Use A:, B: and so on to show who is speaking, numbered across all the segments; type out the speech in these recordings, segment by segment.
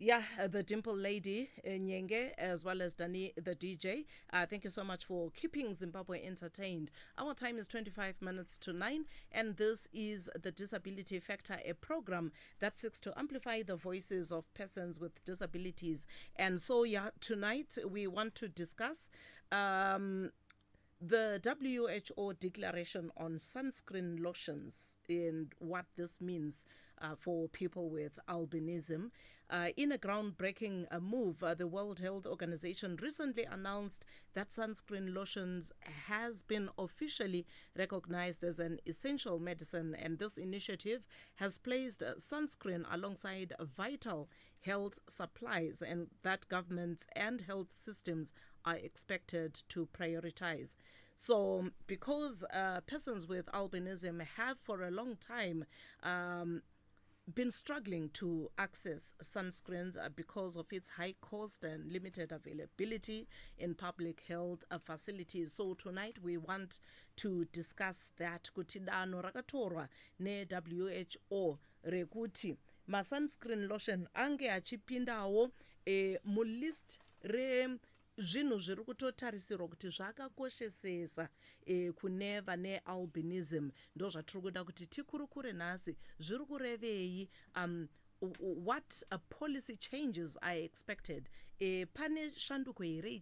A: Yeah, the Dimple Lady, Nyenge, as well as Dani, the DJ. Thank you so much for keeping Zimbabwe entertained. Our time is 25 minutes to 9, and this is the Disability Factor, a program that seeks to amplify the voices of persons with disabilities. And so, yeah, tonight we want to discuss the WHO declaration on sunscreen lotions and what this means for people with albinism. In a groundbreaking move, the World Health Organization recently announced that sunscreen lotions has been officially recognized as an essential medicine, and this initiative has placed sunscreen alongside vital health supplies, and that governments and health systems are expected to prioritize. So, because persons with albinism have for a long time been struggling to access sunscreens because of its high cost and limited availability in public health facilities. So tonight we want to discuss that. Kuti dano rakatorwa ne WHO rekuti ma sunscreen lotion ange achipindawo mu list re zvinhu zviri kutotarisirwa kuti zvakakoshesesa kune vane albinism. Ndo zvatiri kuda kuti tikurukure nhasi zviri kurevei, what policy changes are expected. Pane shanduko here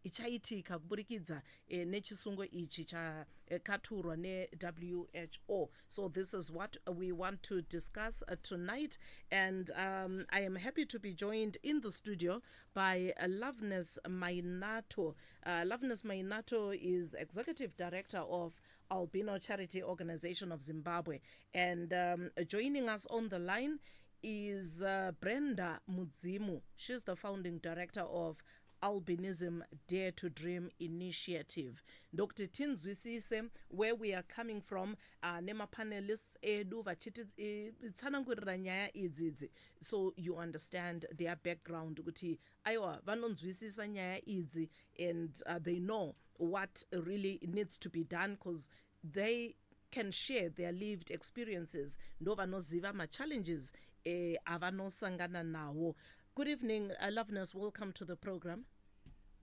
A: ichaitika kuburikidza nechisungo ichi chakaturwa ne-WHO. So this is what we want to discuss tonight, and I am happy to be joined in the studio by Loveness Mainato. Loveness Mainato is Executive Director of Albino Charity Organization of Zimbabwe, and joining us on the line is Brenda Mudzimu. She's the founding director of Albinism Dare to Dream initiative. Dr. Tinzwisise, where we are coming from, nema panelists edu vachiti tsanangurira nyaya idzi, so you understand their background kuti aiwa vanonzwisisa nyaya idzi, and they know what really needs to be done, because they can share their lived experiences. Ndo vanoziva ma challenges avanosangana nawo. Good evening, Loveness. Welcome to the program.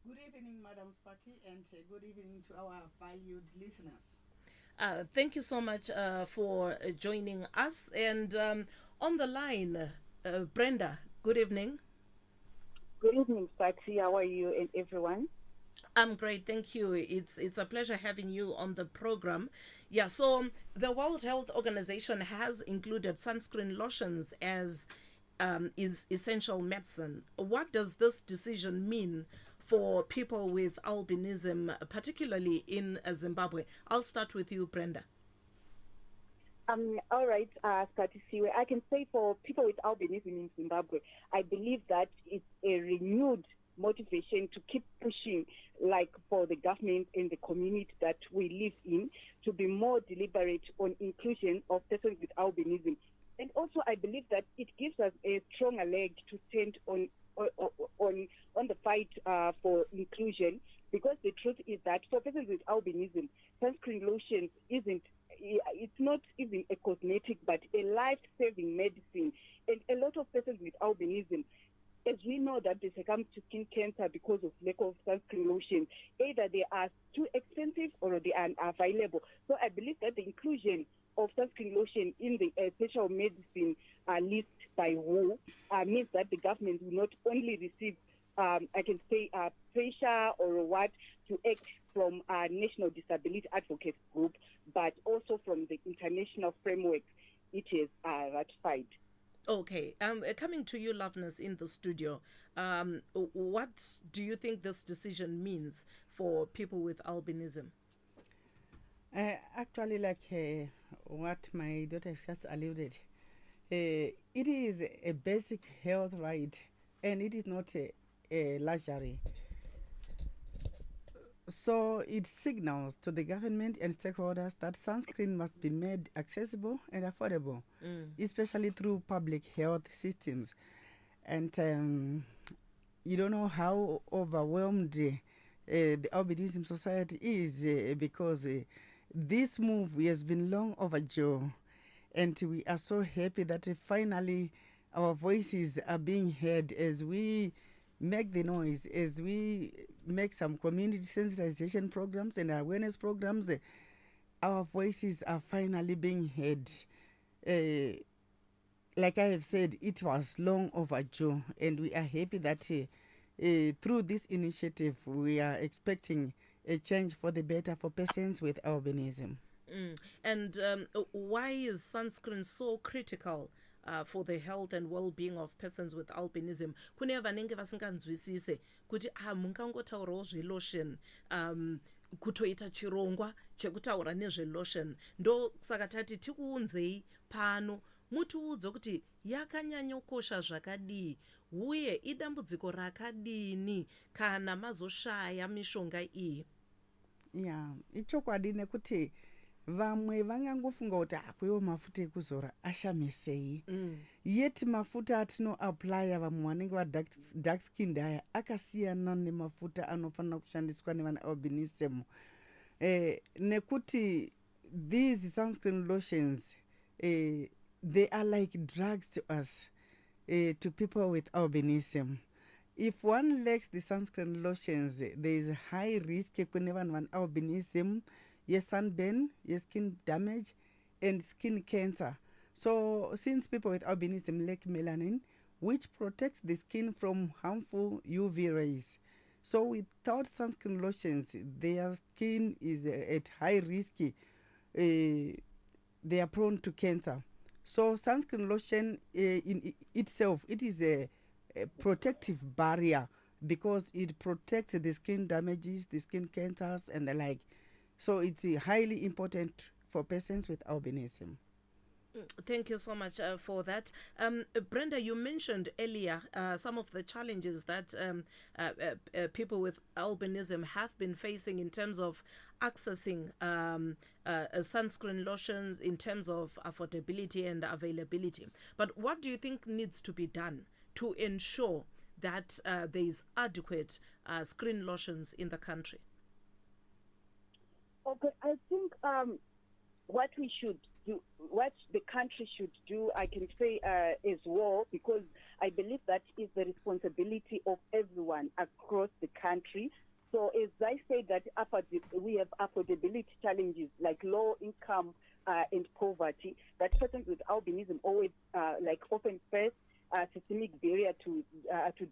B: Good evening, Madam Spati, and good evening to our valued listeners.
A: Thank you so much for joining us. And on the line, Brenda, good evening.
C: Good evening, Spati. How are you and everyone?
A: I'm great, thank you. It's a pleasure having you on the program. Yeah, so the World Health Organization has included sunscreen lotions as is essential medicine. What does this decision mean for people with albinism, particularly in Zimbabwe? I'll start with you, Brenda.
C: All right, Siphathisiwe. I can say for people with albinism in Zimbabwe, I believe that it's a renewed motivation to keep pushing, like for the government and the community that we live in, to be more deliberate on inclusion of persons with albinism. And also, I believe that it gives us a stronger leg to stand on the fight for inclusion, because the truth is that for persons with albinism, sunscreen lotion it's not even a cosmetic, but a life-saving medicine. And a lot of persons with albinism, as we know, that they succumb to skin cancer because of lack of sunscreen lotion, either they are too expensive or they are unavailable. So I believe that the inclusion of sunscreen lotion in the essential medicine list by WHO means that the government will not only receive, I can say, pressure or what to act from National Disability Advocacy Group, but also from the international framework it is ratified.
A: Okay, coming to you, Loveness, in the studio, what do you think this decision means for people with albinism?
B: Actually, like what my daughter just alluded, it is a basic health right, and it is not a luxury. So it signals to the government and stakeholders that sunscreen must be made accessible and affordable, especially through public health systems. And you don't know how overwhelmed the albinism society is because this move has been long overdue. And we are so happy that finally our voices are being heard, as we make the noise, as we make some community sensitization programs and awareness programs, our voices are finally being heard. Like I have said, it was long overdue, and we are happy that through this initiative, we are expecting a change for the better for persons with albinism.
A: And why is sunscreen so critical for the health and well-being of persons with albinism? Kune vanenge vasinganzwisise kuti mungangotaurawo zvelotion kutoita chirongwa chekutaura nezvelotion. Ndo saka tati tikuunzei pano mutiudze kuti yakanyanyokosha zvakadii uye idambudziko rakadini kana mazoshaya mishonga iyi.
B: Yeah, ichokwadi nekuti vamwe vangangofunga kuti akwewo mafuta ekuzora ashamisei. Yet mafuta atinoaplya vamwe vanenge dark skinned aya akasiyana nemafuta anofanira kushandiswa nevana albinism. Nekuti these sunscreen lotions, they are like drugs to us, to people with albinism. If one lacks the sunscreen lotions, there is a high risk kune vanhu vane albinism, sunburn, skin damage, and skin cancer. So since people with albinism lack melanin, which protects the skin from harmful UV rays, so without sunscreen lotions, their skin is at high risk. They are prone to cancer. So sunscreen lotion in itself, it is a protective barrier because it protects the skin damages, the skin cancers, and the like. So it's highly important for persons with albinism.
A: Thank you so much for that. Brenda, you mentioned earlier some of the challenges that people with albinism have been facing in terms of accessing sunscreen lotions, in terms of affordability and availability. But what do you think needs to be done to ensure that there is adequate screen lotions in the country?
C: Okay, I think what we should do, what the country should do, I can say as well, because I believe that is the responsibility of everyone across the country. So as I say that we have affordability challenges like low income and poverty, that persons with albinism always often face systemic barrier to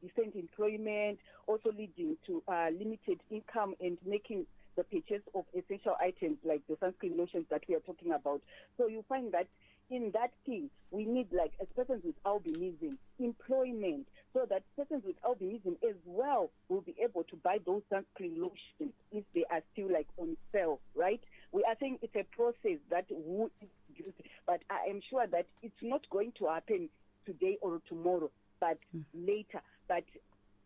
C: decent employment, also leading to limited income and making the purchase of essential items like the sunscreen lotions that we are talking about. So you find that in that thing, we need, as persons with albinism, employment, so that persons with albinism as well will be able to buy those sunscreen lotions if they are still on sale, right? We are saying it's a process that would use, but I am sure that it's not going to happen today or tomorrow, but later. But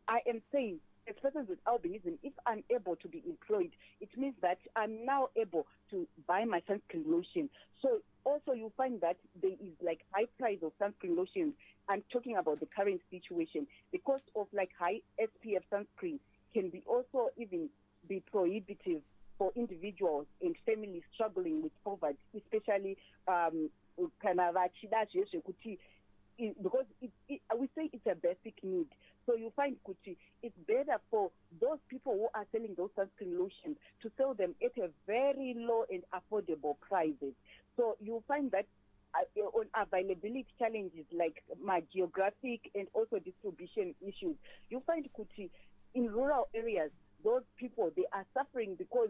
C: I am saying, as persons with albinism, if I'm able to be employed, it means that I'm now able to buy my sunscreen lotion. So also you find that there is high price of sunscreen lotions. I'm talking about the current situation. The cost of high SPF sunscreen can be also even be prohibitive for individuals and families struggling with poverty, especially because we say it's a basic need. So you find Kuti, it's better for those people who are selling those sunscreen lotions to sell them at a very low and affordable prices. So you find that on availability challenges like my geographic and also distribution issues, you find Kuti in rural areas, those people, they are suffering because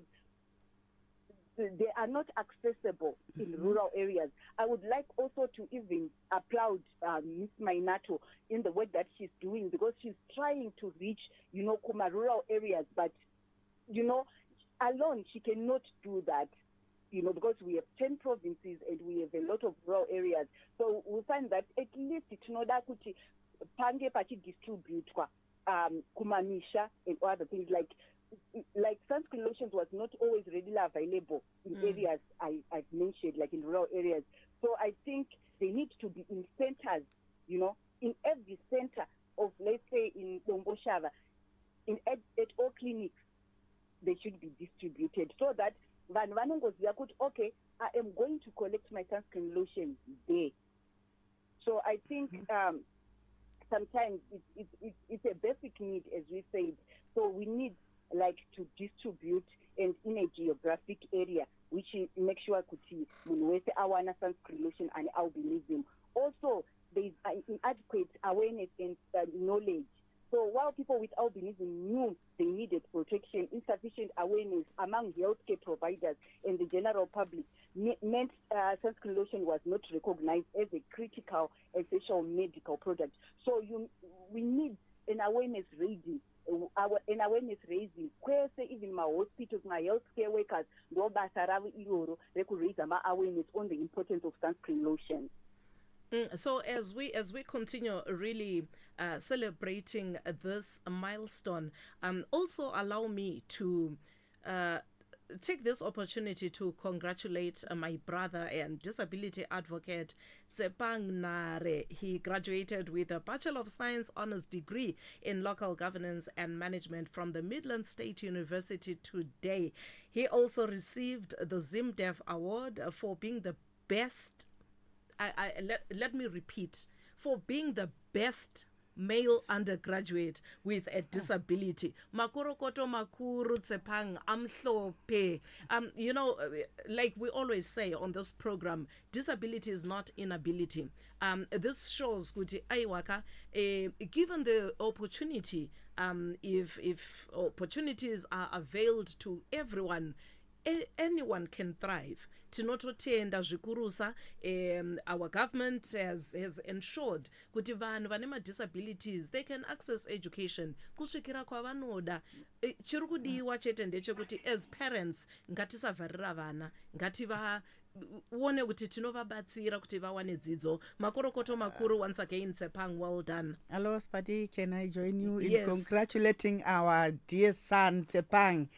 C: they are not accessible in rural areas. I would like also to even applaud Ms. Mainato in the work that she's doing, because she's trying to reach, Kuma rural areas, but, alone she cannot do that, because we have 10 provinces and we have a lot of rural areas. So we find that at least tinoda kuti pange pachi distribute kumamisha and other things like sunscreen lotions was not always readily available in areas I've mentioned, like in rural areas. So I think they need to be in centers, in every center of, let's say, in Domboshava, at all clinics, they should be distributed so that okay, I am going to collect my sunscreen lotion there. So I think sometimes it's a basic need, as we said. So we need like to distribute and in a geographic area, which make sure kuti munhu wese awana sunscreen lotion and albinism. Also, there is inadequate awareness and knowledge. So while people with albinism knew they needed protection, insufficient awareness among healthcare providers and the general public meant sunscreen lotion was not recognized as a critical essential medical product. So we need an awareness raising. An awareness raising, where even my hospitals, my healthcare workers, they could raise awareness on the importance of sunscreen lotion.
A: So as we continue really celebrating this milestone, also allow me to take this opportunity to congratulate my brother and disability advocate Tsepang Nare. He graduated with a Bachelor of Science Honours degree in Local Governance and Management from the Midland State University today. He also received the ZimDev Award for being the best, let me repeat, for being the best male undergraduate with a disability. Makorokoto makuru Tsepang amhlope. You know, like we always say on this program, disability is not inability. This shows kuti aiwaka, given the opportunity, if opportunities are availed to everyone, anyone can thrive. Tinototenda zvikurusa, our government has ensured kuti vanhu vane disabilities they can access education kusvikira kwavanoda. Chiri kudiwa chete ndechekuti as parents ngatisavharira vana, ngativaone kuti tinovabatsira kuti vawane dzidzo. Makorokoto makuru once again, Tsepang, well done.
B: Hello, Spati, can I join you in
A: Yes.
B: congratulating our dear son, Tsepang?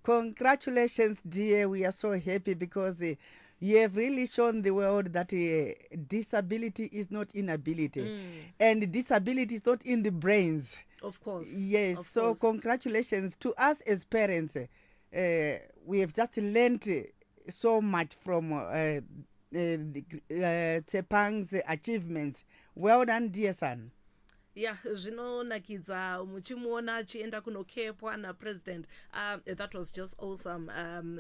B: Congratulations, dear. We are so happy because you have really shown the world that disability is not inability. And disability is not in the brains.
A: Of course.
B: Yes,
A: of
B: so
A: course.
B: congratulations to us as parents. We have just learned so much from Tsepang's achievements. Well done, dear son.
A: Yeah, zvinonakidza muchimuona achienda kunokepwa napresident. That was just awesome.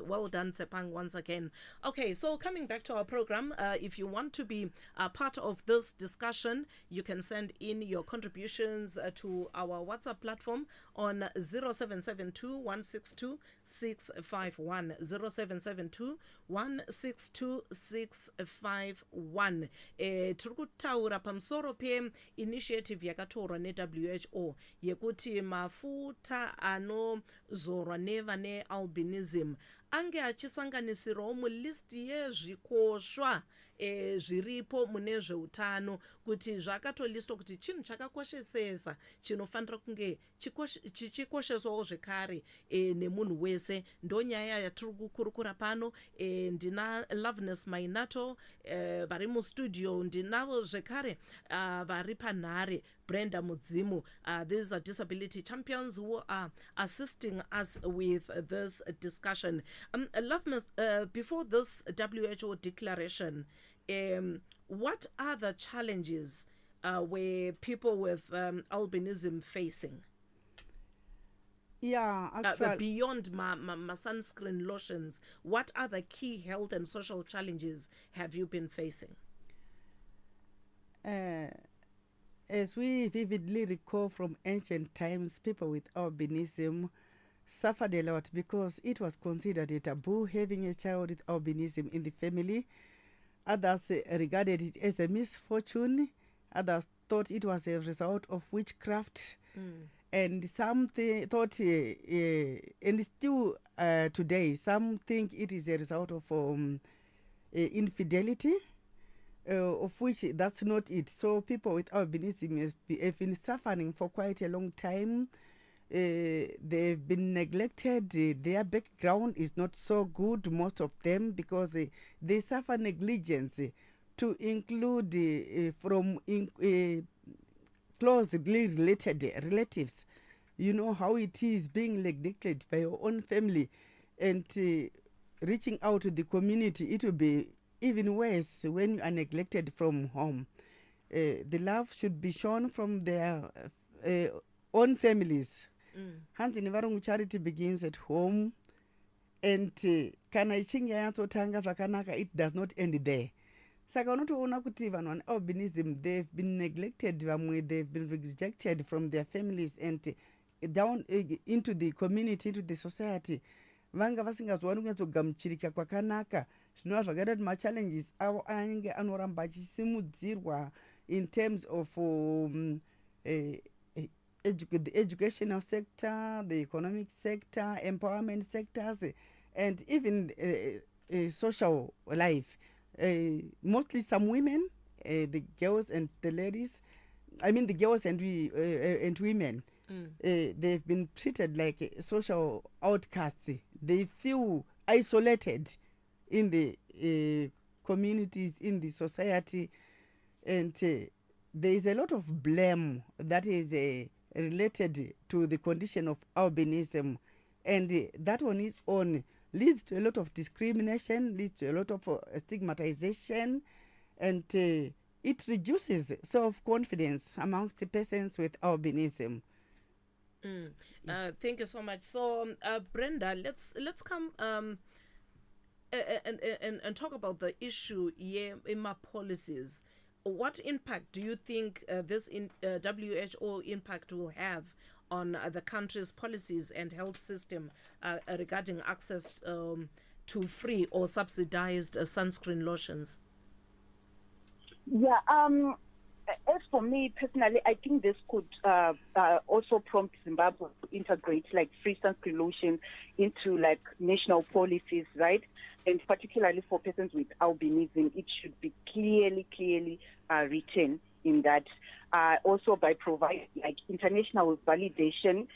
A: Well done, Tsepang, once again. Okay, so coming back to our program, if you want to be part of this discussion, you can send in your contributions to our WhatsApp platform on 0772 162 651. 0772 162 651. Tiri kutaura pamusoro pe-initiative yakatorwa ne-WHO yekuti mafuta anozorwa nevane albinism ange achisanganisirawo mulisti yezvikoshwa zviripo mune zveutano, kuti zvakatolistwa kuti chinhu chakakoshesesa chinofanira kunge chichikosheswawo zvekare nemunhu wese. Ndonyaya yatiri kukurukura pano. Ndina Loveness Mainato vari mustudio, ndinavo zvekare vari panhare, Brenda Mudzimu. These are disability champions who are assisting us with this discussion. Loveness, before this WHO declaration, what are the challenges were people with albinism facing?
B: Yeah, actually,
A: beyond my sunscreen lotions, what other key health and social challenges have you been facing?
B: As we vividly recall from ancient times, people with albinism suffered a lot because it was considered a taboo having a child with albinism in the family. Others regarded it as a misfortune. Others thought it was a result of witchcraft. And some thought, and still today, some think it is a result of infidelity, of which that's not it. So people with albinism have been suffering for quite a long time. They've been neglected. Their background is not so good, most of them, because they suffer negligence, to include from closely related relatives. You know how it is being neglected by your own family, and reaching out to the community. It will be even worse when you are neglected from home. the love should be shown from their own families. Hanzi nivarungu charity begins at home, and kana ichinge yatsotanga zvakanaka, it does not end there. Saka unotoona kuti vanhu vane albinism, they've been neglected, vamwe they've been rejected from their families and down into the community, into the society. Vanga vasingazwani kunyatsogamuchirika kwakanaka. Zvinova zvakaita kuti machallenges avo anenge anoramba achisimudzirwa in terms of the educational sector, the economic sector, empowerment sectors, and even social life. Mostly some women, the girls and the ladies, I mean the girls and women, they've been treated like social outcasts. They feel isolated in the communities, in the society, and there is a lot of blame that is related to the condition of albinism, and that on its own leads to a lot of discrimination, leads to a lot of stigmatization, and it reduces self-confidence amongst the persons with albinism.
A: Thank you so much. So, Brenda, let's come and talk about the issue here in my policies. What impact do you think this WHO impact will have on the country's policies and health system regarding access to free or subsidized sunscreen lotions?
C: Yeah, as for me personally, I think this could also prompt Zimbabwe to integrate like free sunscreen lotion into like national policies, right? And particularly for persons with albinism, it should be clearly written in that. Also by providing like international validation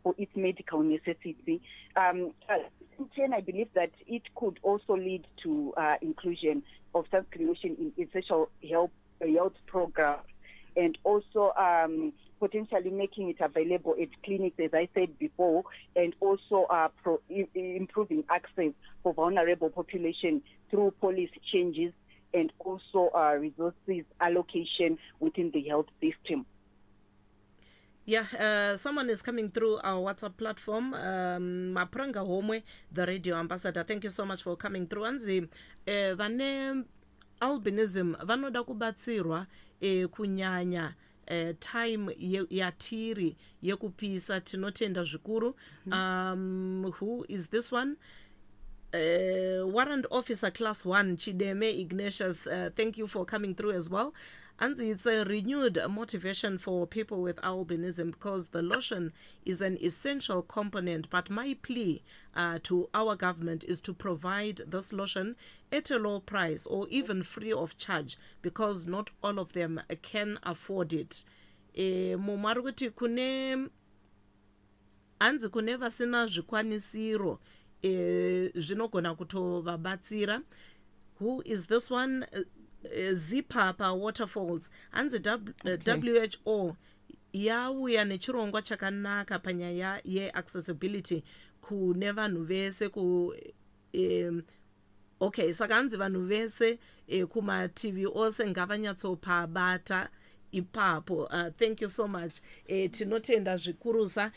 C: for its medical necessity. I believe that it could also lead to inclusion of sunscreen lotion in essential health programs, and also potentially making it available at clinics, as I said before, and also improving access for vulnerable population through policy changes and also resources allocation within the health system.
A: Yeah, someone is coming through our WhatsApp platform. Mapranga Homwe, the radio ambassador. Thank you so much for coming through. Anzi, vane albinism vanoda kubatsirwa kunyanya time yatiri yekupisa tinotenda zvikuru. Who is this one? Warrant Officer Class 1 Chideme Ignatius, thank you for coming through as well. And it's a renewed motivation for people with albinism because the lotion is an essential component. But my plea to our government is to provide this lotion at a low price or even free of charge, because not all of them can afford it. Mumaruti kune anzi kune vasina zvikwanisiro zvinogona kutovabatsira. Who is this one? Zipapa Waterfalls. Anzi WHO yauya nechirongwa chakanaka panyaya yeaccessibility kune vanhu vese okay, saka anzi vanhu vese kuma-TV ose ngavanyatsopabata ipapo. Thank you so much. Tinotenda zvikurusa.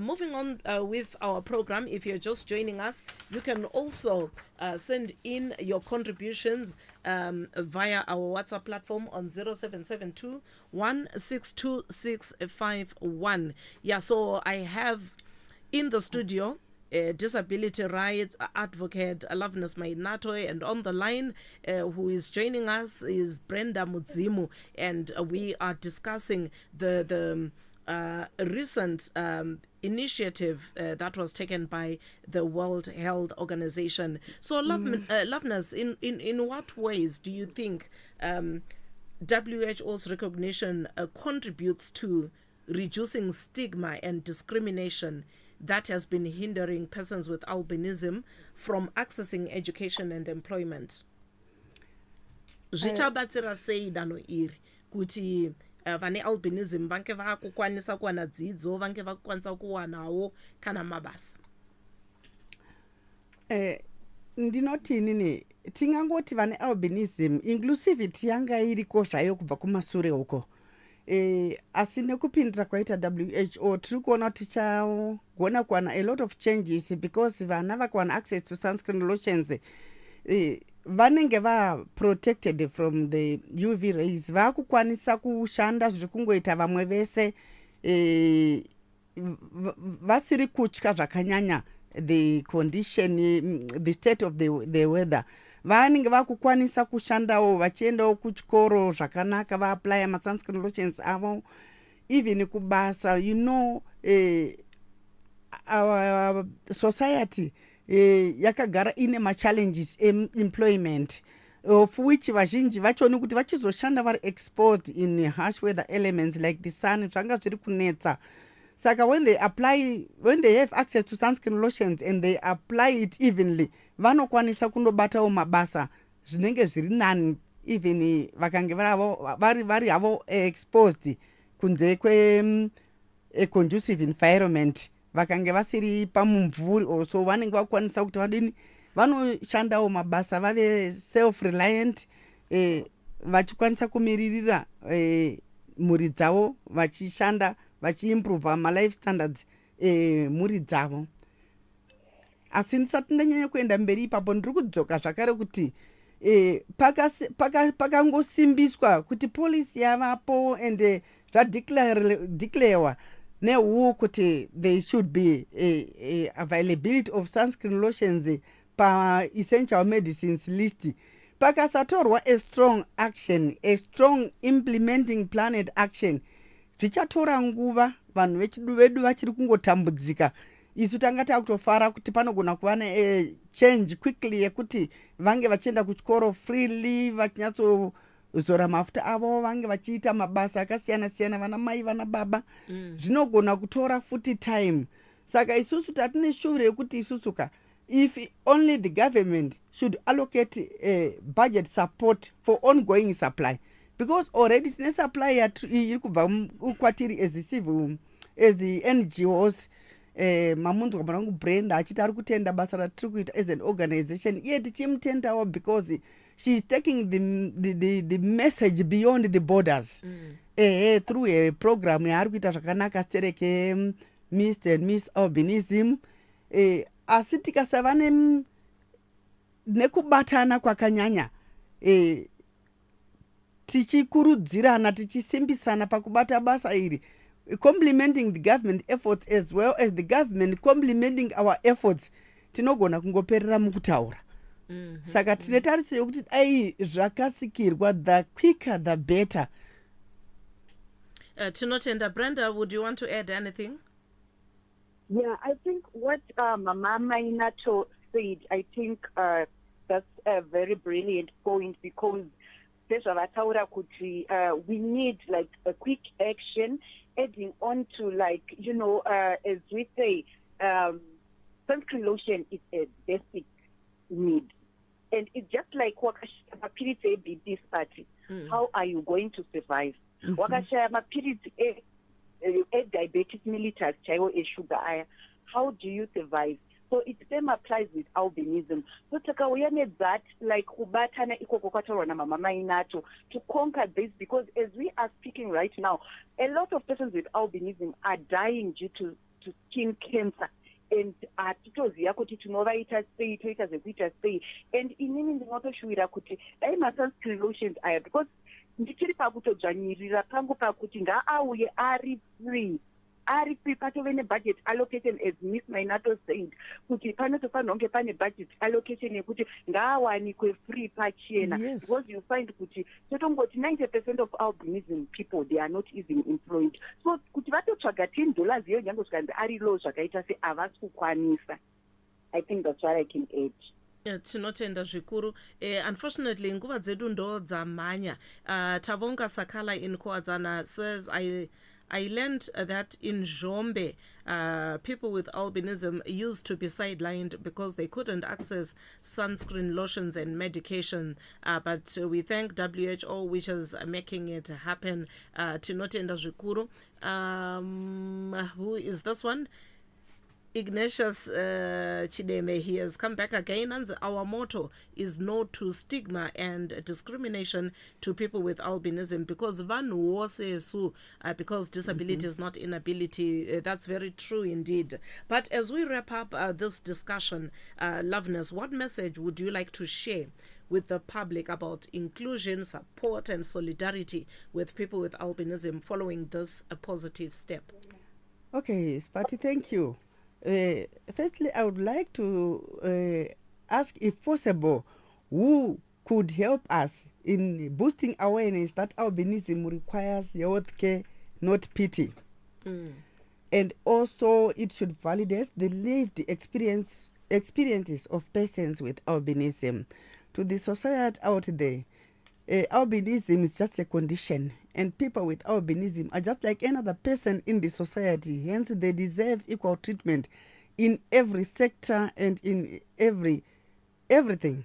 A: Moving on with our program, if you're just joining us, you can also send in your contributions via our WhatsApp platform on 0772 162 Yeah, so I have in the studio disability rights advocate Loveness Mainatoi, and on the line who is joining us is Brenda Mudzimu, and we are discussing the recent initiative that was taken by the World Health Organization. So Loveness, in what ways do you think WHO's recognition contributes to reducing stigma and discrimination that has been hindering persons with albinism from accessing education and employment? Zvichabatsira sei danho iri kuti vane albinism vange vakukwanisa kuwana dzidzo, vange vakukwanisa kuwanawo kana mabasa?
B: ndinotini ne tingangoti vane albinism inclusivity yanga iriko zvayo kubva kumasure uko. Asi nekupindira kwaita WHO tiri kuona tichagona kuwana a lot of changes because vana vakawana access to sunscreen lotions vanenge protected from the UV rays, vakukwanisa kushanda zviri kungoita vamwe vese vasiri kutya zvakanyanya the condition, the state of the weather. Vanenge vakukwanisa kushandawo vachiendawo kuchikoro zvakanaka, vaapply sunscreen lotions avo even kubasa. You know, our society yakagara ine challenges employment of which vazhinji vachoni kuti vachizoshanda vari exposed in harsh weather elements like the sun, zvanga zviri kunetsa. Saka when they have access to sunscreen lotions and they apply it evenly, vanokwanisa kundobatawo mabasa zvinenge zviri nani, even vakange vari havo exposed kunze a conducive environment, vakange vasiri pamumvuri also vanenge vakwanisa kuti vadini vanoshandawo mabasa vave self reliant, vachikwanisa kumiririra mhuri dzavo, vachishanda vachiimprove life standards mhuri dzavo. Asi ndisati ndanyanya kuenda mberi ipapo ndiri kudzoka zvakare kuti pakangosimbiswa kuti policy yavapo and zvadeclarewa neHU kuti there should be availability of sunscreen lotions pa essential medicines list. Pakasatorwa a strong action, a strong implementing planned action, zvichatora nguva, vanhu vedu vachiri kungotambudzika. Isu tanga takutofara kuti panogona kuva change quickly yekuti vange vachienda kuchikoro freely, vachinyatso mafuta avo, vange vachiita mabasa akasiyana siyana, vana mai vana baba. Zvinogona kutora futi time. Saka isusu tatine shure yekuti isusuka, if only the government should allocate budget support for ongoing supply, because already sine supply iri kubva kwatiri as the NGOs. Mamundu kamanangu Brenda achiti ari kutenda basa ratiri kuita as an organization, iye tichimutendawo because she is taking the message beyond the borders through a program yaari kuita zvakanaka stereke Mr. and Miss Albinism. Asi tikasava nekubatana kwakanyanya, tichikurudzirana, tichisimbisana pakubata basa iri, complementing the government efforts as well as the government complementing our efforts, tinogona kungoperera mukutaura. Saka tine tarisiro yokuti ai zvakasikirwa, the quicker the better.
A: Tinotenda. Brenda, would you want to add anything?
C: Yeah, I think what Mama Mainato said, I think that's a very brilliant point, because we need like a quick action, adding on to, like, you know, as we say, sunscreen lotion is a basic need. And it's just like this party. How are you going to survive? Diabetes mellitus, sugar, how do you survive? So it same applies with albinism. So that, like, to conquer this, because as we are speaking right now, a lot of persons with albinism are dying due to skin cancer. And atitoziya kuti tinovaita sei, toita zvekuita sei. And inini ndinotoshuwira kuti dai sunscreen lotions aya, because ndichiri pakutodzvanyirira pangu pakuti ngaauye ari free patove nebudget allocation, as Miss Mainato said, kuti panotofanira kunge pane budget allocation yekuti ngaawanikwe free pachena.
B: Yes.
C: Because you find kuti totongoti 90% of albinism people, they are not even employed. So kuti vatotsvaga $10 iyo nyange zvikanzi ari low zvakaita se havasi kukwanisa. I think that's what I can add.
A: Tinotenda zvikuru. Unfortunately nguva dzedu ndo dzamanya. Tavonga Sakala in Kwadzana says, I learned that in Zhombe, people with albinism used to be sidelined because they couldn't access sunscreen lotions and medication. But we thank WHO, which is making it happen. Tinotenda zvikuru. Who is this one? Ignatius Chideme, he has come back again, and our motto is no to stigma and discrimination to people with albinism, because because disability is not inability. That's very true indeed. But as we wrap up this discussion, Loveness, what message would you like to share with the public about inclusion, support, and solidarity with people with albinism following this a positive step?
B: Okay, Spati, thank you. Firstly, I would like to ask, if possible, who could help us in boosting awareness that albinism requires health care, not pity. And also, it should validate the lived experiences of persons with albinism. To the society out there, albinism is just a condition, and people with albinism are just like another person in the society. Hence, they deserve equal treatment in every sector and in everything.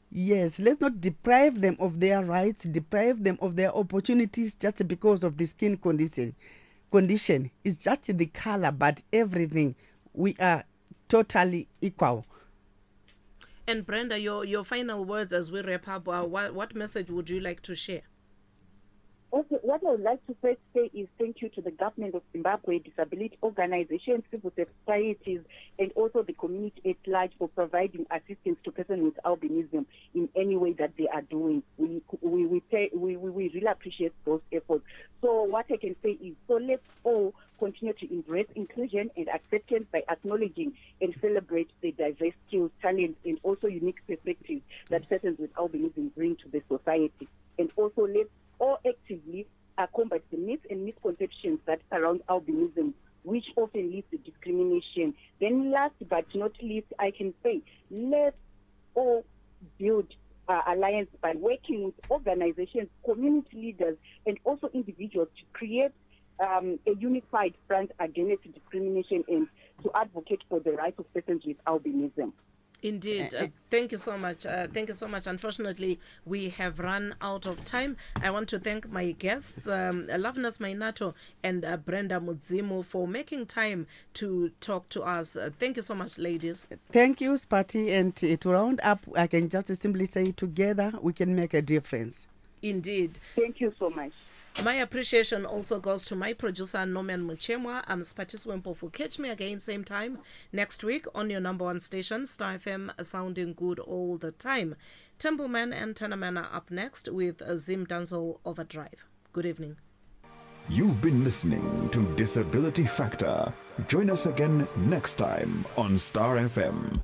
B: Yes, let's not deprive them of their rights, deprive them of their opportunities just because of the skin condition. It's just the color, but everything, we are totally equal.
A: And Brenda, your final words as we wrap up, what message would you like to share?
C: Okay, what I would like to first say is thank you to the government of Zimbabwe, disability organizations, civil societies, and also the community at large for providing assistance to persons with albinism in any way that they are doing. We really appreciate those efforts. So what I can say is, so let's all continue to embrace inclusion and acceptance by acknowledging and celebrate the diverse skills, talents, and also unique perspectives that persons with albinism bring to the society. And also let's all actively combat the myths and misconceptions that surround albinism, which often leads to discrimination. Then last but not least, I can say, let's all build alliance by working with organizations, community leaders, and also individuals to create a unified front against discrimination and to advocate for the rights of persons with albinism.
A: Indeed. Thank you so much. Thank you so much. Unfortunately, we have run out of time. I want to thank my guests, Loveness Mainato and Brenda Mudzimu, for making time to talk to us. Thank you so much, ladies.
B: Thank you, Spati. And to round up, I can just simply say, together we can make a difference.
A: Indeed.
C: Thank you so much.
A: My appreciation also goes to my producer, Norman Muchemwa. I'm Siphathisiwe Mpofu. Catch me again, same time next week on your number one station, Star FM, sounding good all the time. Templeman and Tenaman are up next with Zim Danzo Overdrive. Good evening.
D: You've been listening to Disability Factor. Join us again next time on Star FM.